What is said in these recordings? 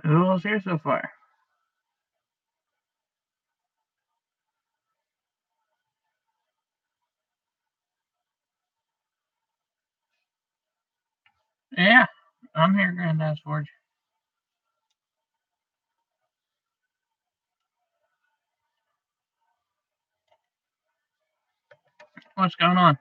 Who else here so far? Yeah, I'm here, Granddad's Forge. What's going on?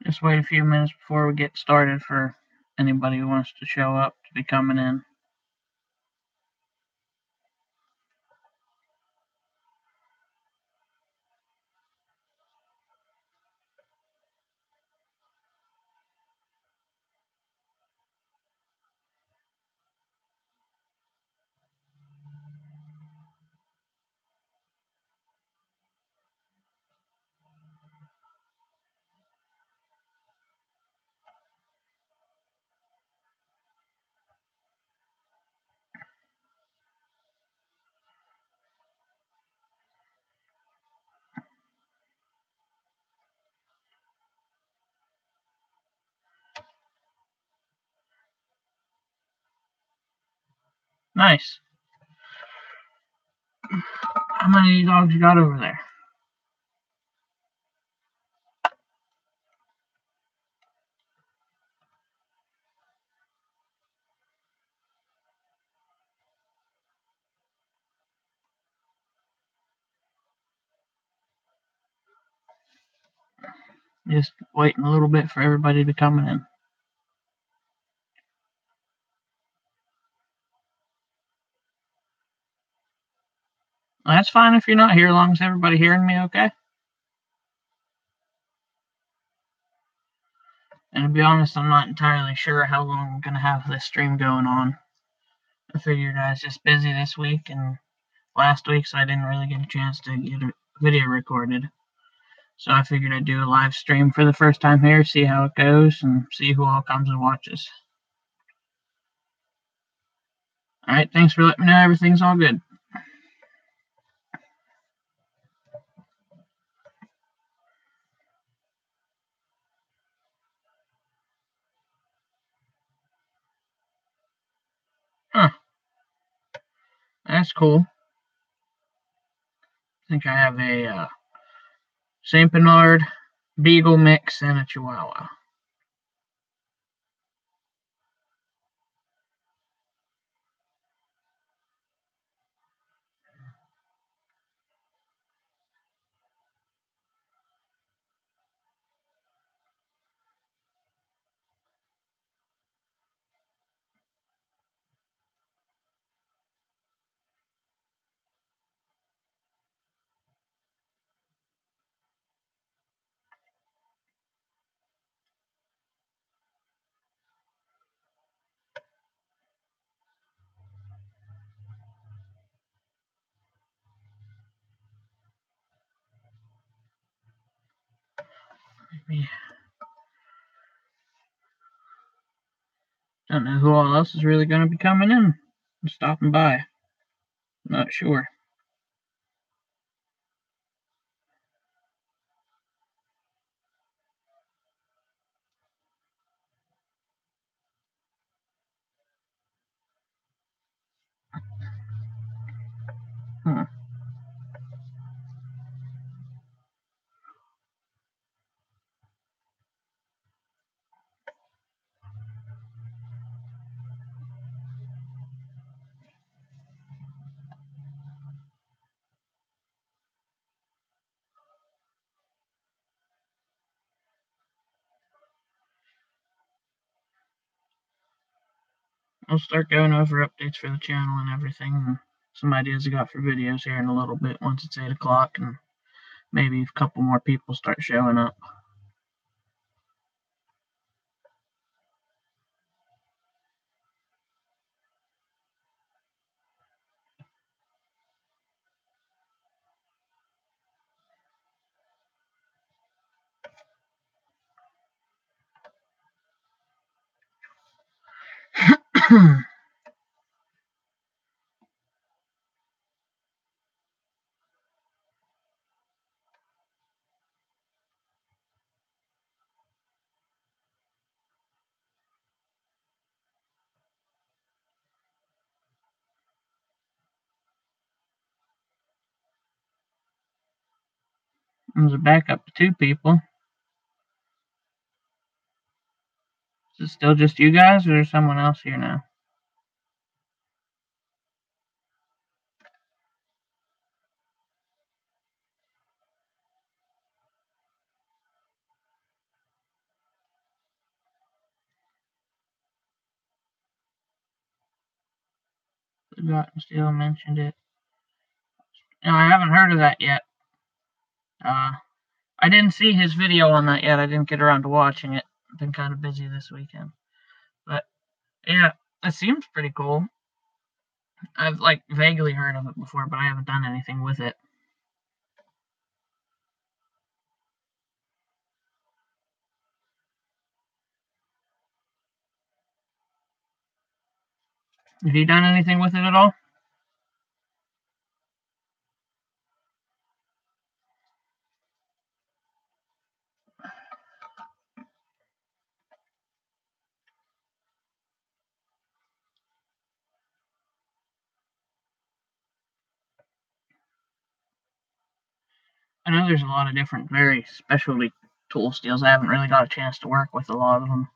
Just wait a few minutes before we get started for anybody who wants to show up to be coming in. Nice. How many dogs you got over there? Just waiting a little bit for everybody to come in. That's fine if you're not here, as long as everybody hearing me okay. And to be honest, I'm not entirely sure how long I'm going to have this stream going on. I figured I was just busy this week and last week, so I didn't really get a chance to get a video recorded. So I figured I'd do a live stream for the first time here, see how it goes, and see who all comes and watches. Alright, thanks for letting me know everything's all good. Huh. That's cool. I think I have a St. Bernard, Beagle mix, and a Chihuahua. Maybe. Don't know who all else is really going to be coming in and stopping by. Not sure. Huh. I'll start going over updates for the channel and everything, and some ideas I got for videos here in a little bit once it's 8 o'clock, and maybe a couple more people start showing up. There's a backup to 2 people. Is it still just you guys, or is someone else here now? Forgotten Steel mentioned it. No, I haven't heard of that yet. I didn't see his video on that yet. I didn't get around to watching it. I've been kind of busy this weekend. But yeah, it seems pretty cool. I've like vaguely heard of it before, but I haven't done anything with it. Have you done anything with it at all? I know there's a lot of different, very specialty tool steels. I haven't really got a chance to work with a lot of them.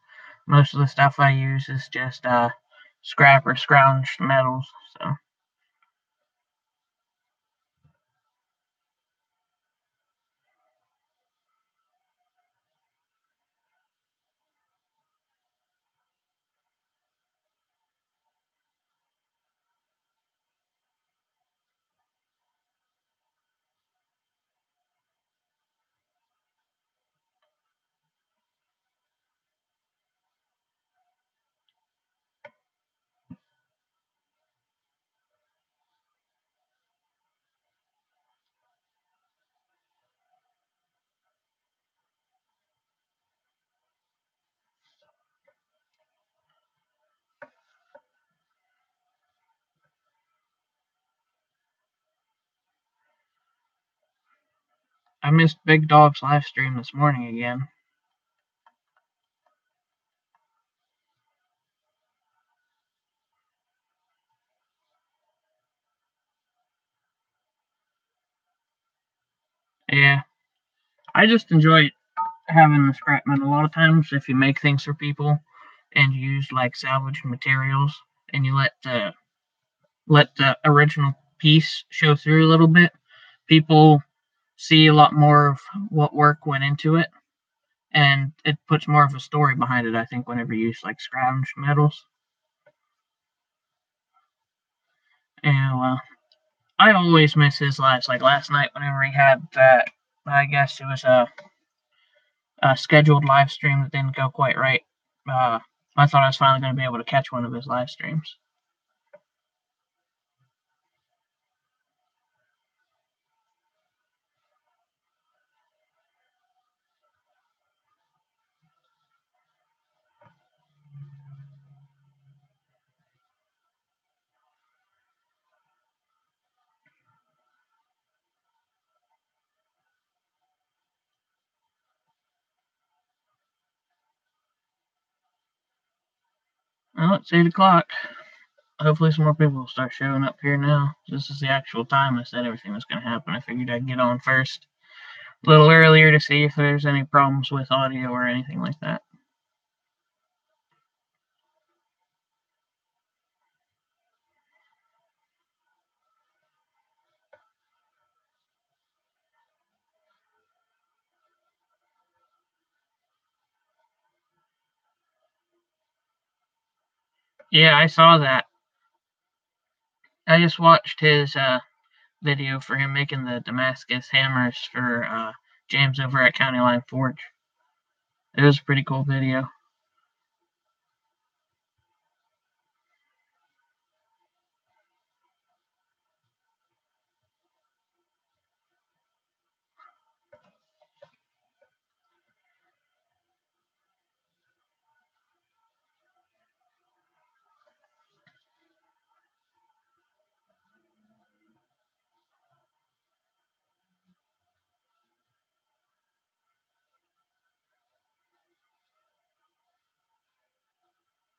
Most of the stuff I use is just scrap or scrounged metals. So I missed Big Dog's live stream this morning again. Yeah, I just enjoy having the scrap metal. A lot of times, if you make things for people and you use like salvaged materials and you let the original piece show through a little bit, people see a lot more of what work went into it, and it puts more of a story behind it. I think whenever you use like scrounged metals, and I always miss his lives. Like last night, whenever he had that, I guess it was a scheduled live stream that didn't go quite right. Uh, I thought I was finally going to be able to catch one of his live streams. Well, it's 8 o'clock. Hopefully, some more people will start showing up here now. This is the actual time I said everything was going to happen. I figured I'd get on first a little earlier to see if there's any problems with audio or anything like that. Yeah, I saw that. I just watched his video for him making the Damascus hammers for James over at County Line Forge. It was a pretty cool video.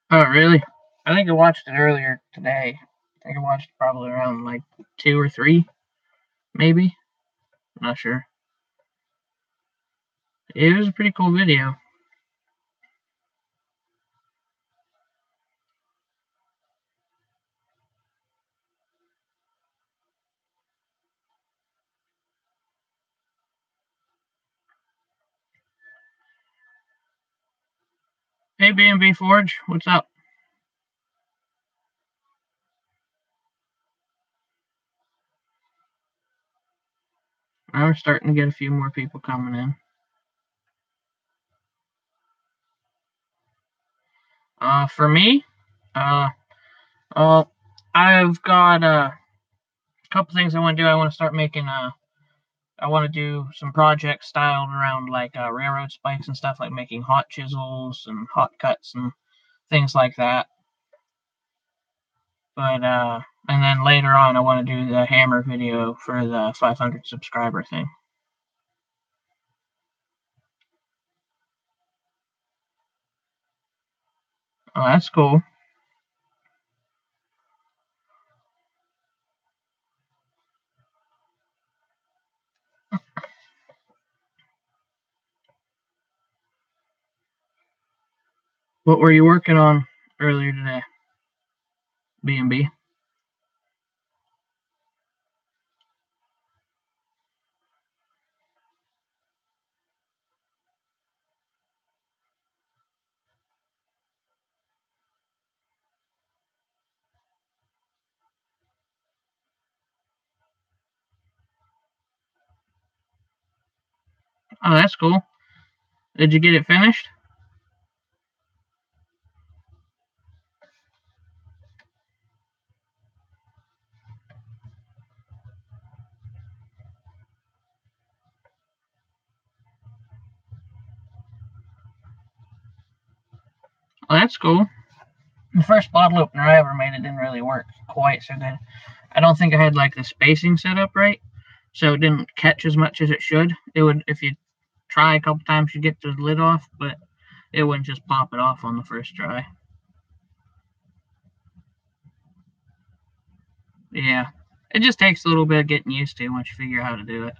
Oh, really? I think I watched it earlier today. I think I watched it probably around like 2 or 3, maybe. I'm not sure. It was a pretty cool video. Hey, B&B Forge, what's up? Now we're starting to get a few more people coming in. For me, well, I've got a couple things I want to do. I want to start making I want to do some projects styled around like railroad spikes and stuff, like making hot chisels and hot cuts and things like that. But and then later on, I want to do the hammer video for the 500 subscriber thing. Oh, that's cool. What were you working on earlier today? B&B. Oh, that's cool. Did you get it finished? Oh, that's cool. The first bottle opener I ever made, it didn't really work quite so good. I don't think I had like the spacing set up right, so it didn't catch as much as it should. It would, if you try a couple times, you get the lid off, but it wouldn't just pop it off on the first try. Yeah, it just takes a little bit of getting used to once you figure out how to do it.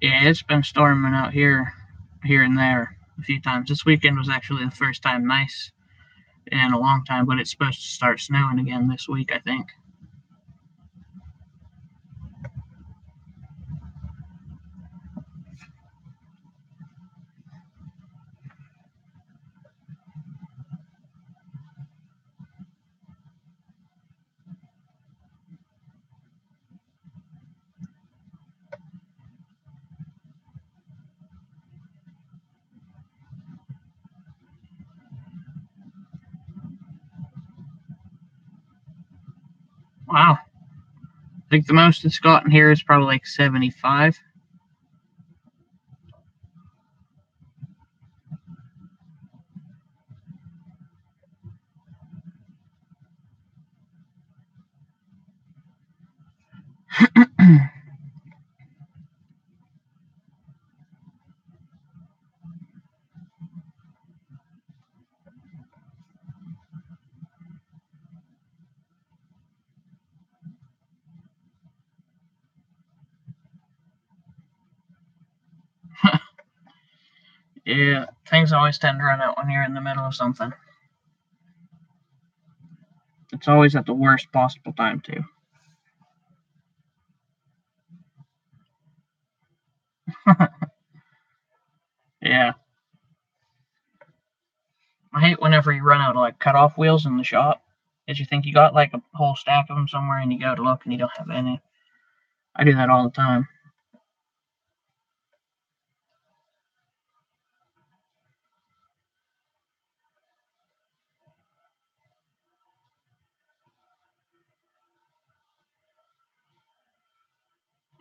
Yeah, it's been storming out here and there a few times. This weekend was actually the first time nice in a long time, but it's supposed to start snowing again this week, I think. Wow. I think the most it's gotten here is probably like 75. Yeah, things always tend to run out when you're in the middle of something. It's always at the worst possible time, too. Yeah. I hate whenever you run out of like cut off wheels in the shop. Because you think you got like a whole stack of them somewhere and you go to look and you don't have any. I do that all the time.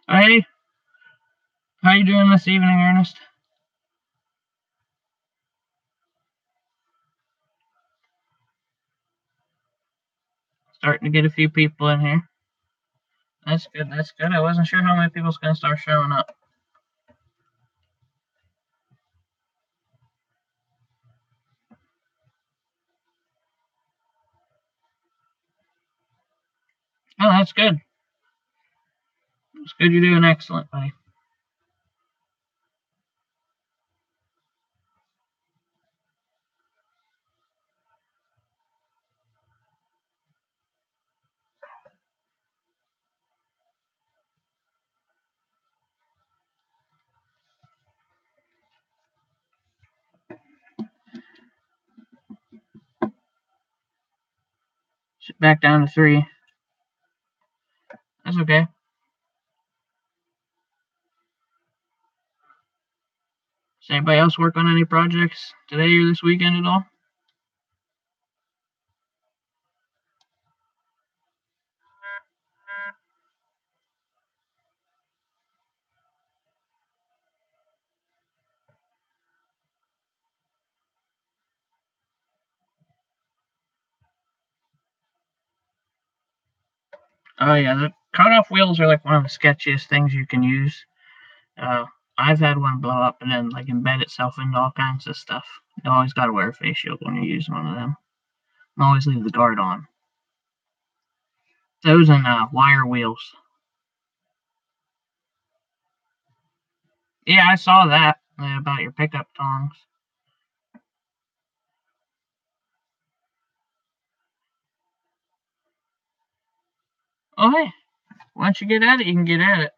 Hey, how you doing this evening, Ernest? Starting to get a few people in here. That's good. That's good. I wasn't sure how many people's gonna start showing up. Oh, that's good. It's good you're doing excellent, buddy. Back down to 3. That's okay. Does anybody else work on any projects today or this weekend at all? Oh yeah, the cut-off wheels are like one of the sketchiest things you can use. I've had one blow up and then like embed itself into all kinds of stuff. You always got to wear a face shield when you're using one of them. And always leave the guard on. Those and wire wheels. Yeah, I saw that about your pickup tongs. Oh hey, once you get at it, you can get at it.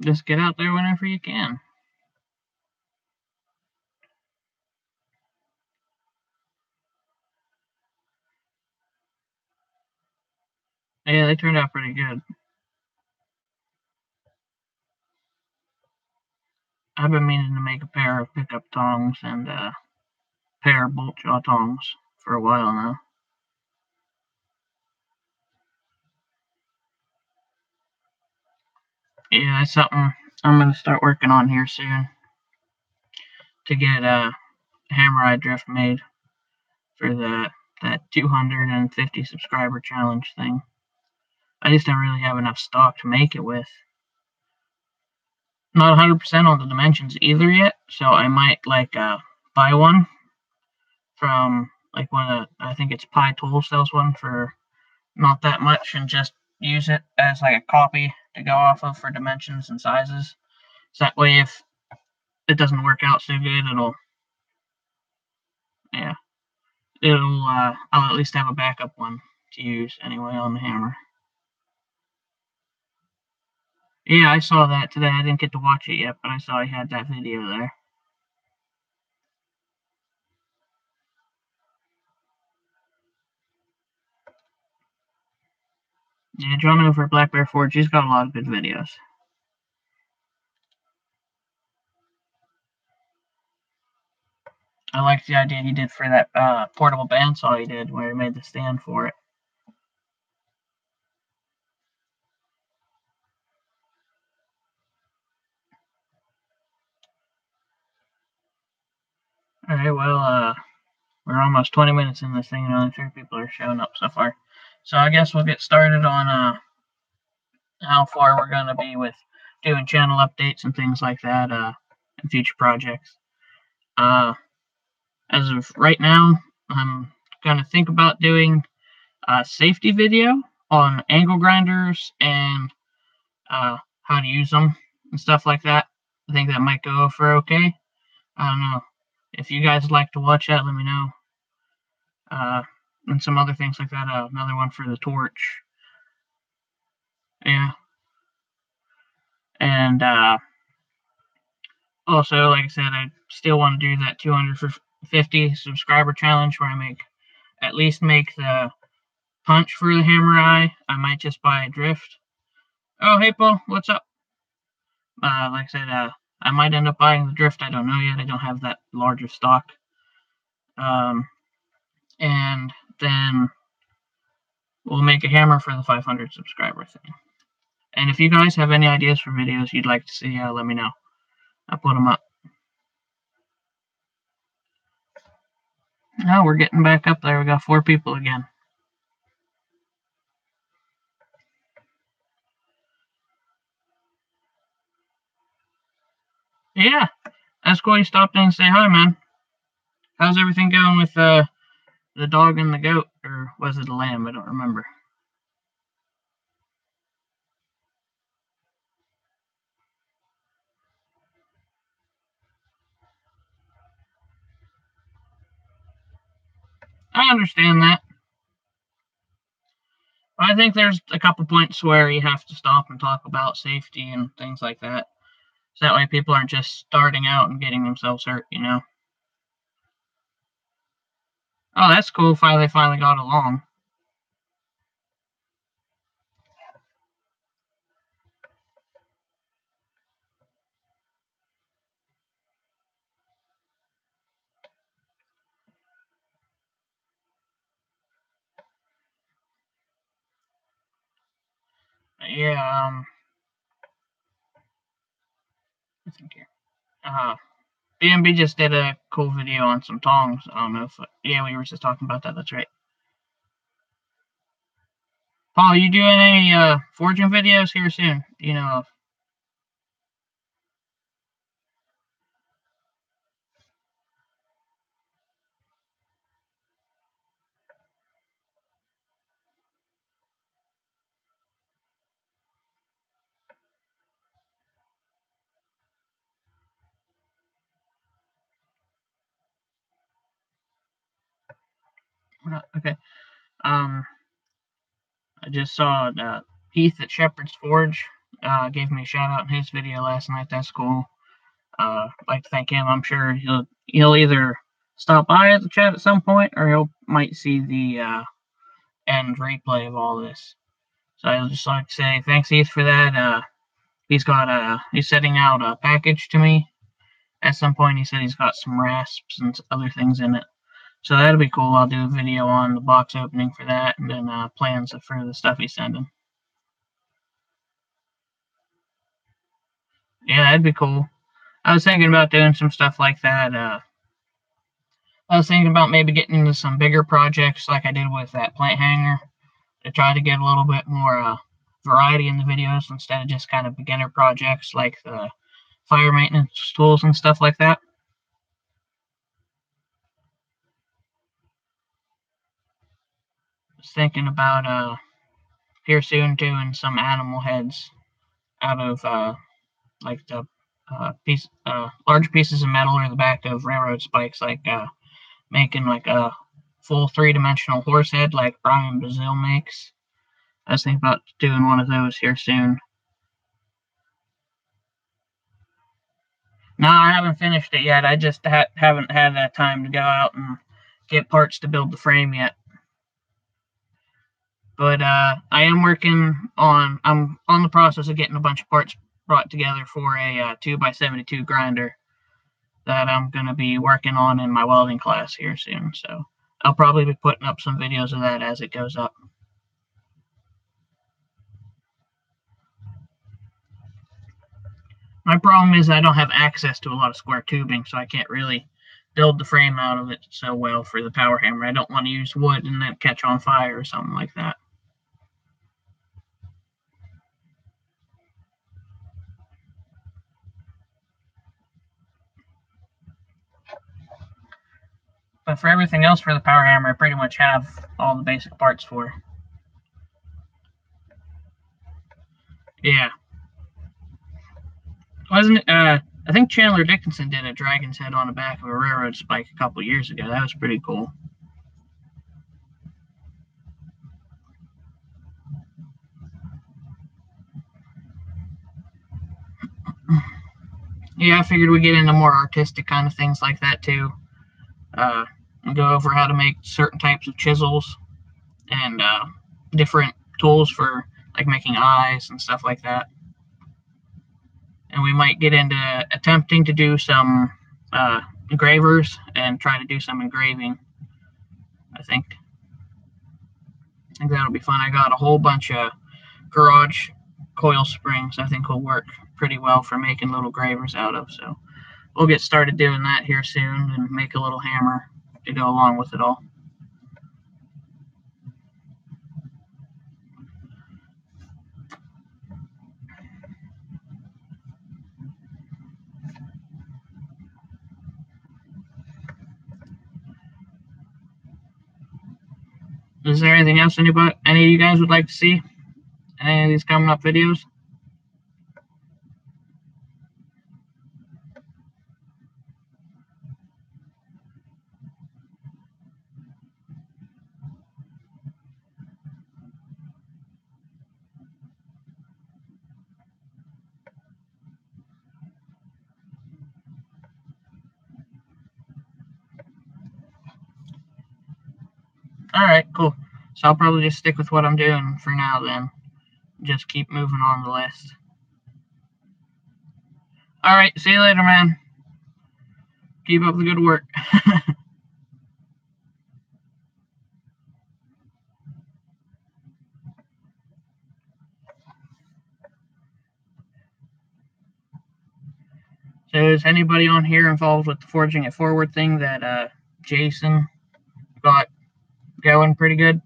Just get out there whenever you can. Yeah, they turned out pretty good. I've been meaning to make a pair of pickup tongs and a pair of bolt jaw tongs for a while now. Yeah, that's something I'm going to start working on here soon to get a hammer eye drift made for that 250 subscriber challenge thing. I just don't really have enough stock to make it with. Not 100% on the dimensions either yet, so I might like buy one from like one of I think it's Pi Tool sells one for not that much and just use it as like a copy to go off of for dimensions and sizes. So that way if it doesn't work out so good, yeah, I'll at least have a backup one to use anyway on the hammer. Yeah, I saw that today. I didn't get to watch it yet, but I saw he had that video there. Yeah, John over at Black Bear Forge, he's got a lot of good videos. I like the idea he did for that portable bandsaw he did, where he made the stand for it. Alright, well, we're almost 20 minutes in this thing, and only 3 people are showing up so far. So I guess we'll get started on how far we're going to be with doing channel updates and things like that in future projects. As of right now, I'm going to think about doing a safety video on angle grinders and how to use them and stuff like that. I think that might go for okay. I don't know. If you guys would like to watch that, let me know. And some other things like that. Another one for the torch. Yeah. And also, like I said, I still want to do that 250 subscriber challenge where I at least make the punch for the hammer eye. I might just buy a drift. Oh, hey, Paul, what's up? Like I said, I might end up buying the drift. I don't know yet. I don't have that larger stock. And then we'll make a hammer for the 500 subscriber thing. And if you guys have any ideas for videos you'd like to see, let me know. I'll put them up. Now we're getting back up there. We got 4 people again. Yeah, that's cool. You stopped in and say hi, man. How's everything going with the dog and the goat, or was it a lamb? I don't remember. I understand that. I think there's a couple points where you have to stop and talk about safety and things like that. So that way people aren't just starting out and getting themselves hurt, you know? Oh, that's cool. They finally got along. Yeah, I think here. BNB just did a cool video on some tongs. I don't know if, yeah, we were just talking about that. That's right. Paul, you doing any forging videos here soon? You know, okay. Um, I just saw Heath at Shepherd's Forge gave me a shout out in his video last night. That's cool. I'd like to thank him. I'm sure he'll either stop by at the chat at some point, or he'll might see the end replay of all this. So I'd just like to say thanks, Heath, for that. He's setting out a package to me. At some point, he said he's got some rasps and other things in it. So that'll be cool. I'll do a video on the box opening for that, and then plans for the stuff he's sending. Yeah, that'd be cool. I was thinking about doing some stuff like that. I was thinking about maybe getting into some bigger projects like I did with that plant hanger to try to get a little bit more variety in the videos instead of just kind of beginner projects like the fire maintenance tools and stuff like that. I was thinking about here soon doing some animal heads out of like the large pieces of metal or the back of railroad spikes, like making like a full 3-dimensional horse head like Brian Brazil makes. I was thinking about doing one of those here soon. No, I haven't finished it yet. I just haven't had that time to go out and get parts to build the frame yet. But I am working on. I'm on the process of getting a bunch of parts brought together for a 2x72 grinder that I'm going to be working on in my welding class here soon. So I'll probably be putting up some videos of that as it goes up. My problem is I don't have access to a lot of square tubing, so I can't really build the frame out of it so well for the power hammer. I don't want to use wood and then catch on fire or something like that. But for everything else for the power hammer, I pretty much have all the basic parts for. Yeah. Wasn't it, I think Chandler Dickinson did a dragon's head on the back of a railroad spike a couple years ago. That was pretty cool. Yeah, I figured we'd get into more artistic kind of things like that too. And go over how to make certain types of chisels and different tools for like making eyes and stuff like that. And we might get into attempting to do some engravers and try to do some engraving. I think that'll be fun. I got a whole bunch of garage coil springs. I think will work pretty well for making little gravers out of. So we'll get started doing that here soon and make a little hammer to go along with it all. Is there anything else any of you guys would like to see? Any of these coming up videos? Alright, cool. So I'll probably just stick with what I'm doing for now then. Just keep moving on the list. Alright, see you later, man. Keep up the good work. So is anybody on here involved with the Forging It Forward thing that Jason got going pretty good?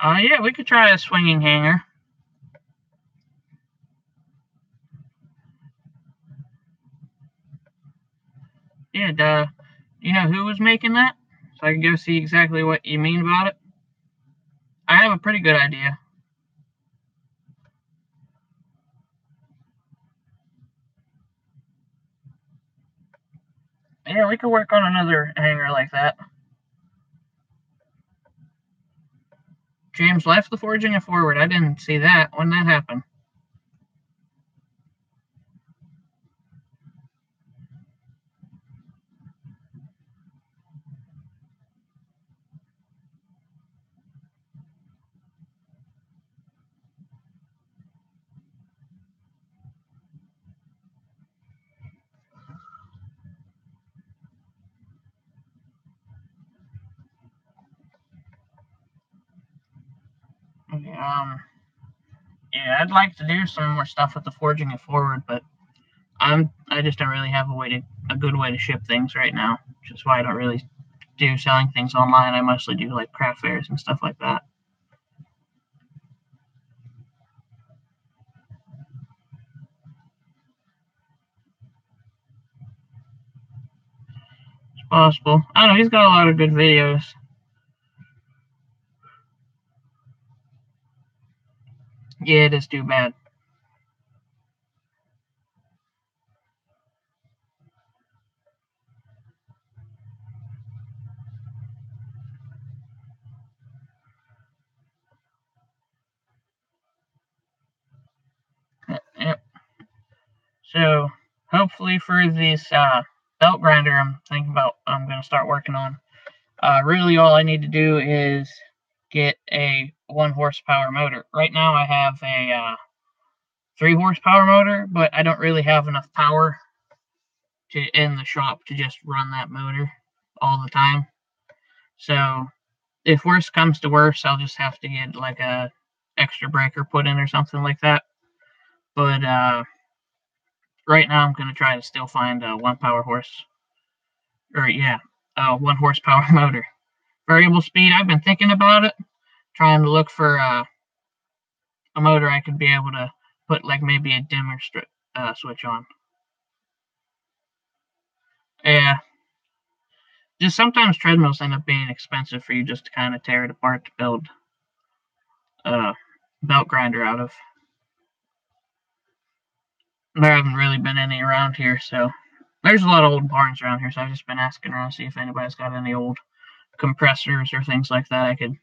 Yeah, we could try a swinging hanger. Yeah, you know who was making that? So I can go see exactly what you mean about it. I have a pretty good idea. Yeah, we could work on another hanger like that. James left the Forging It Forward. I didn't see that. When that happened? Um, yeah, I'd like to do some more stuff with the Forging It Forward, but I just don't really have a good way to ship things right now, which is why I don't really do selling things online. I mostly do like craft fairs and stuff like that. It's possible. I don't know. He's got a lot of good videos. Yeah, it is too bad. Yep. So hopefully for this belt grinder, I'm going to start working on. Really, all I need to do is get a 1 horsepower motor. Right now, I have a 3 horsepower motor, but I don't really have enough power in the shop to just run that motor all the time. So if worse comes to worse, I'll just have to get like a extra breaker put in or something like that. But right now, I'm gonna try to still find a 1 horsepower motor. Variable speed. I've been thinking about it, trying to look for a motor I could be able to put like maybe a dimmer switch on. Yeah, just sometimes treadmills end up being expensive for you just to kind of tear it apart to build a belt grinder out of. There haven't really been any around here, so there's a lot of old barns around here, so I've just been asking around to see if anybody's got any old compressors or things like that I could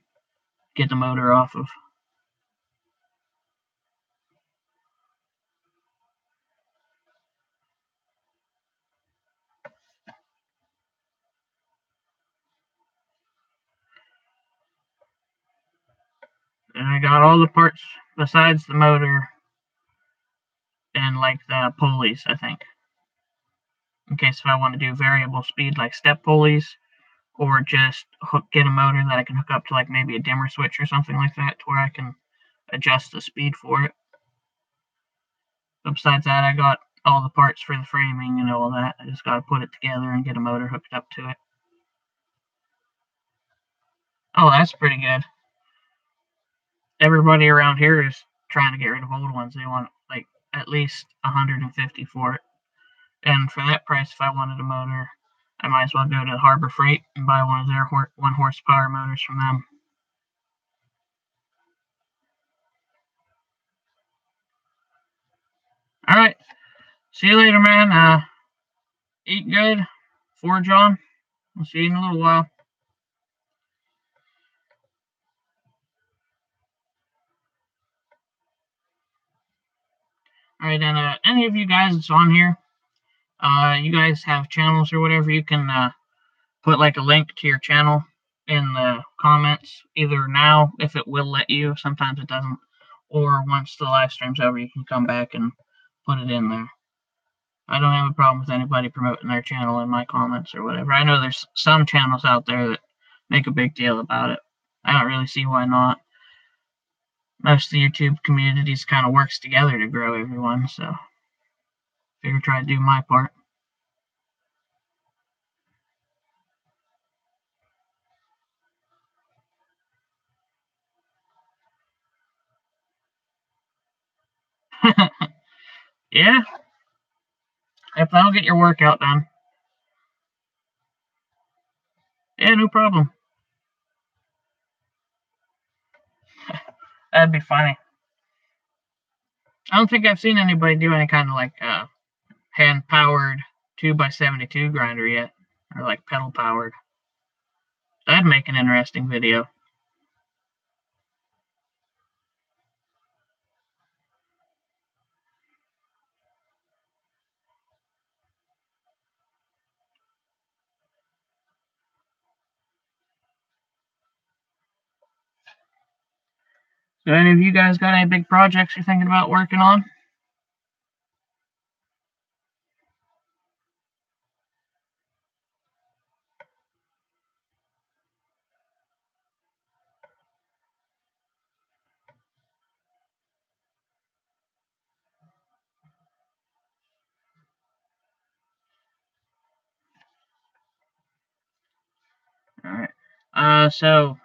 get the motor off of. And I got all the parts besides the motor and like the pulleys, I think. In case if I want to do variable speed like step pulleys, or just get a motor that I can hook up to like maybe a dimmer switch or something like that to where I can adjust the speed for it. But besides that, I got all the parts for the framing and all that. I just got to put it together and get a motor hooked up to it. Oh, that's pretty good. Everybody around here is trying to get rid of old ones. They want like at least 150 for it. And for that price, if I wanted a motor, I might as well go to Harbor Freight and buy one of their 1 horsepower motors from them. All right. See you later, man. Eat good. Forge on. I'll see you in a little while. Alright, and any of you guys that's on here, you guys have channels or whatever, you can put like a link to your channel in the comments, either now, if it will let you, sometimes it doesn't, or once the live stream's over, you can come back and put it in there. I don't have a problem with anybody promoting their channel in my comments or whatever. I know there's some channels out there that make a big deal about it. I don't really see why not. Most of the YouTube communities kind of works together to grow everyone, so figure try to do my part. Yeah, if that'll get your workout done. Yeah, no problem. That'd be funny. I don't think I've seen anybody do any kind of like hand powered 2x72 grinder yet, or like pedal powered. That'd make an interesting video. So, any of you guys got any big projects you're thinking about working on? All right. So,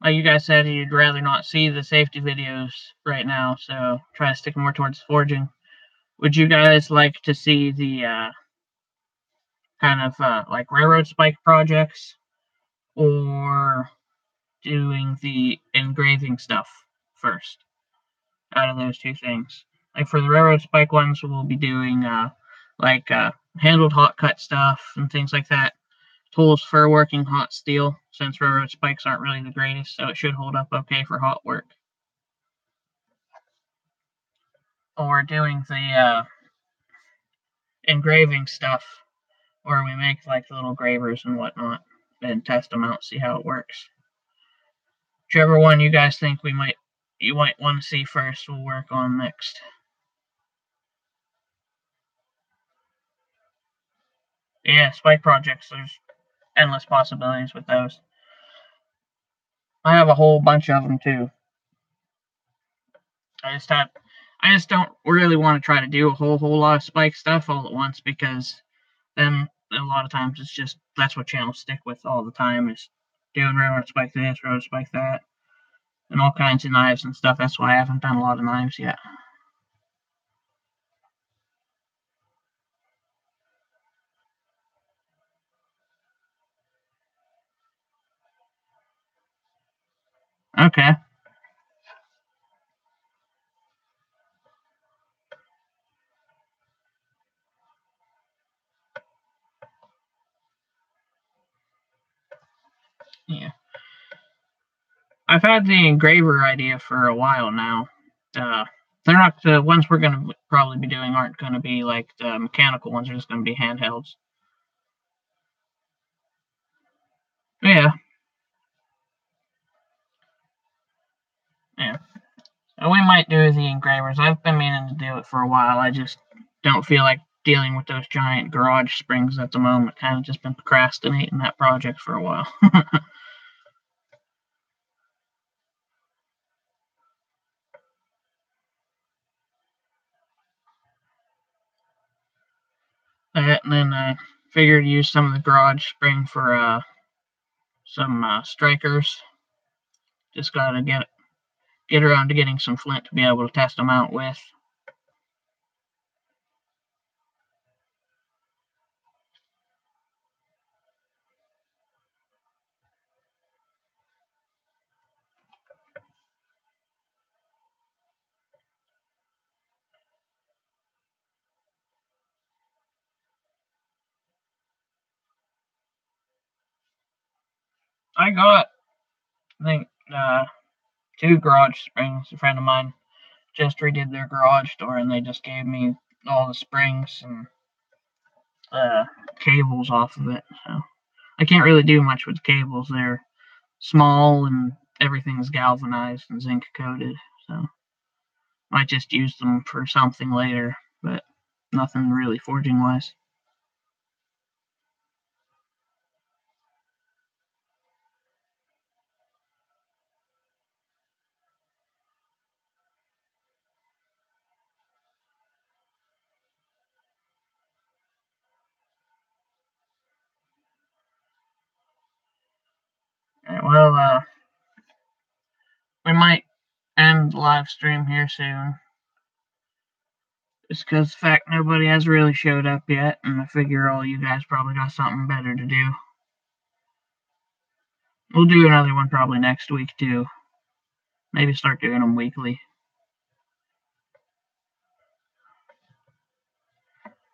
like you guys said, you'd rather not see the safety videos right now, so try to stick more towards forging. Would you guys like to see the kind of like railroad spike projects, or doing the engraving stuff first out of those two things? Like for the railroad spike ones, we'll be doing like handled hot cut stuff and things like that. Tools for working hot steel, since railroad spikes aren't really the greatest, so it should hold up okay for hot work. Or doing the engraving stuff, where we make like the little gravers and whatnot and test them out, see how it works. Whichever one you guys think you might want to see first, we'll work on next. Yeah, spike projects, there's endless possibilities with those. I have a whole bunch of them too. I just don't really want to try to do a whole lot of spike stuff all at once, because then a lot of times it's just that's what channels stick with all the time, is doing railroad spike this, railroad spike that, and all kinds of knives and stuff. That's why I haven't done a lot of knives yet. Okay. Yeah. I've had the engraver idea for a while now. They're not the ones we're going to probably be doing, aren't going to be like the mechanical ones, are just going to be handhelds. Yeah. Yeah. And we might do the engravers. I've been meaning to do it for a while. I just don't feel like dealing with those giant garage springs at the moment. Kind of just been procrastinating that project for a while. And then I figured use some of the garage spring for some strikers. Just gotta get around to getting some flint to be able to test them out with. I got, I think, two garage springs. A friend of mine just redid their garage door, and they just gave me all the springs and cables off of it. So I can't really do much with cables. They're small and everything's galvanized and zinc coated. So might just use them for something later, but nothing really forging wise. Right, well, we might end the live stream here soon. Just because the fact nobody has really showed up yet, and I figure all you guys probably got something better to do. We'll do another one probably next week too. Maybe start doing them weekly.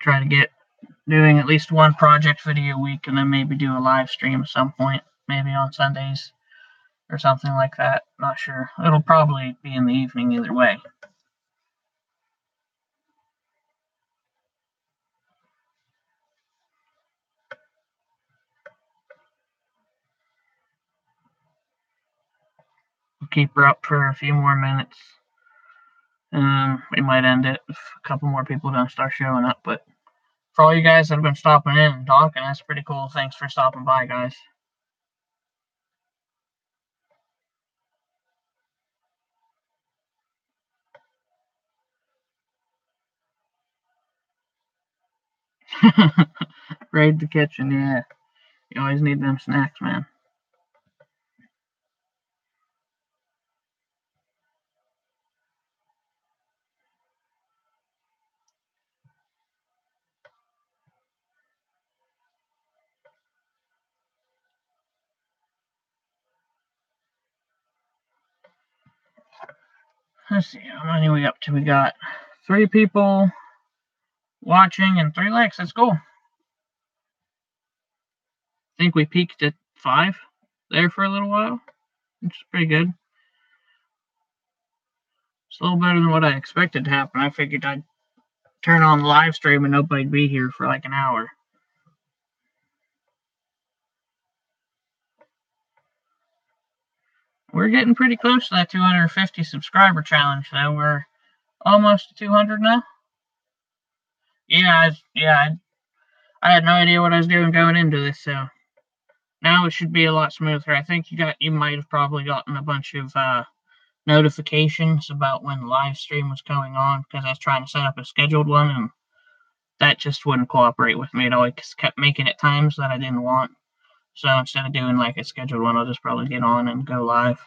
Try to get doing at least one project video a week, and then maybe do a live stream at some point, maybe on Sundays or something like that. Not sure. It'll probably be in the evening either way. We'll keep her up for a few more minutes. We might end it if a couple more people don't start showing up. But for all you guys that have been stopping in and talking, that's pretty cool. Thanks for stopping by, guys. Raid the kitchen, yeah. You always need them snacks, man. Let's see, how many are we up to? We got 3 people watching and 3 likes. That's cool. I think we peaked at 5 there for a little while. It's pretty good. It's a little better than what I expected to happen. I figured I'd turn on the live stream and nobody'd be here for like an hour. We're getting pretty close to that 250 subscriber challenge, though. We're almost to 200 now. Yeah, I had no idea what I was doing going into this, so now it should be a lot smoother. I think you might have probably gotten a bunch of notifications about when the live stream was going on, because I was trying to set up a scheduled one, and that just wouldn't cooperate with me. It always kept making it times that I didn't want. So instead of doing like a scheduled one, I'll just probably get on and go live.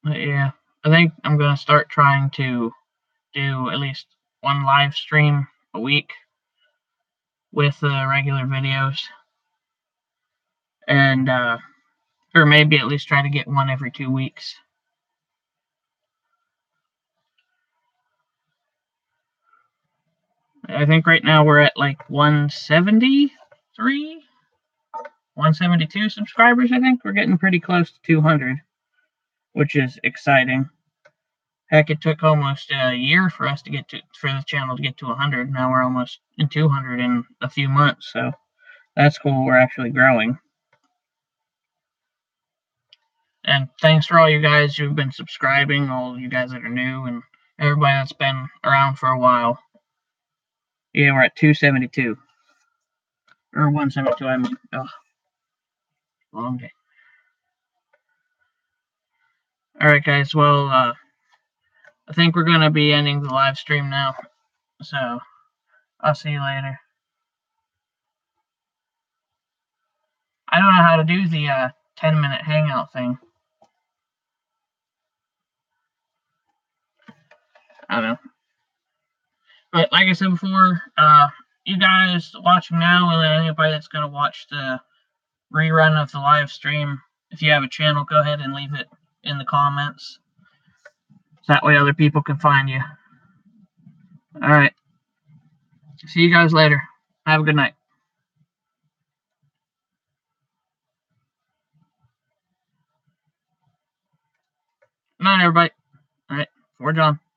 But yeah, I think I'm going to start trying to do at least one live stream a week with regular videos, and or maybe at least try to get one every 2 weeks. I think right now we're at like 173, 172 subscribers. I think we're getting pretty close to 200, which is exciting. Heck, it took almost a year for us to for the channel to get to 100. Now we're almost in 200 in a few months, so that's cool. We're actually growing. And thanks for all you guys who've been subscribing, all you guys that are new, and everybody that's been around for a while. Yeah, we're at 272. Or 172, I mean. Oh, long day. Alright, guys, well, I think we're going to be ending the live stream now. So, I'll see you later. I don't know how to do the 10-minute hangout thing. I don't know. But like I said before, you guys watching now, and anybody that's going to watch the rerun of the live stream, if you have a channel, go ahead and leave it in the comments. So that way other people can find you. Alright. See you guys later. Have a good night. Good night, everybody. Alright. For John.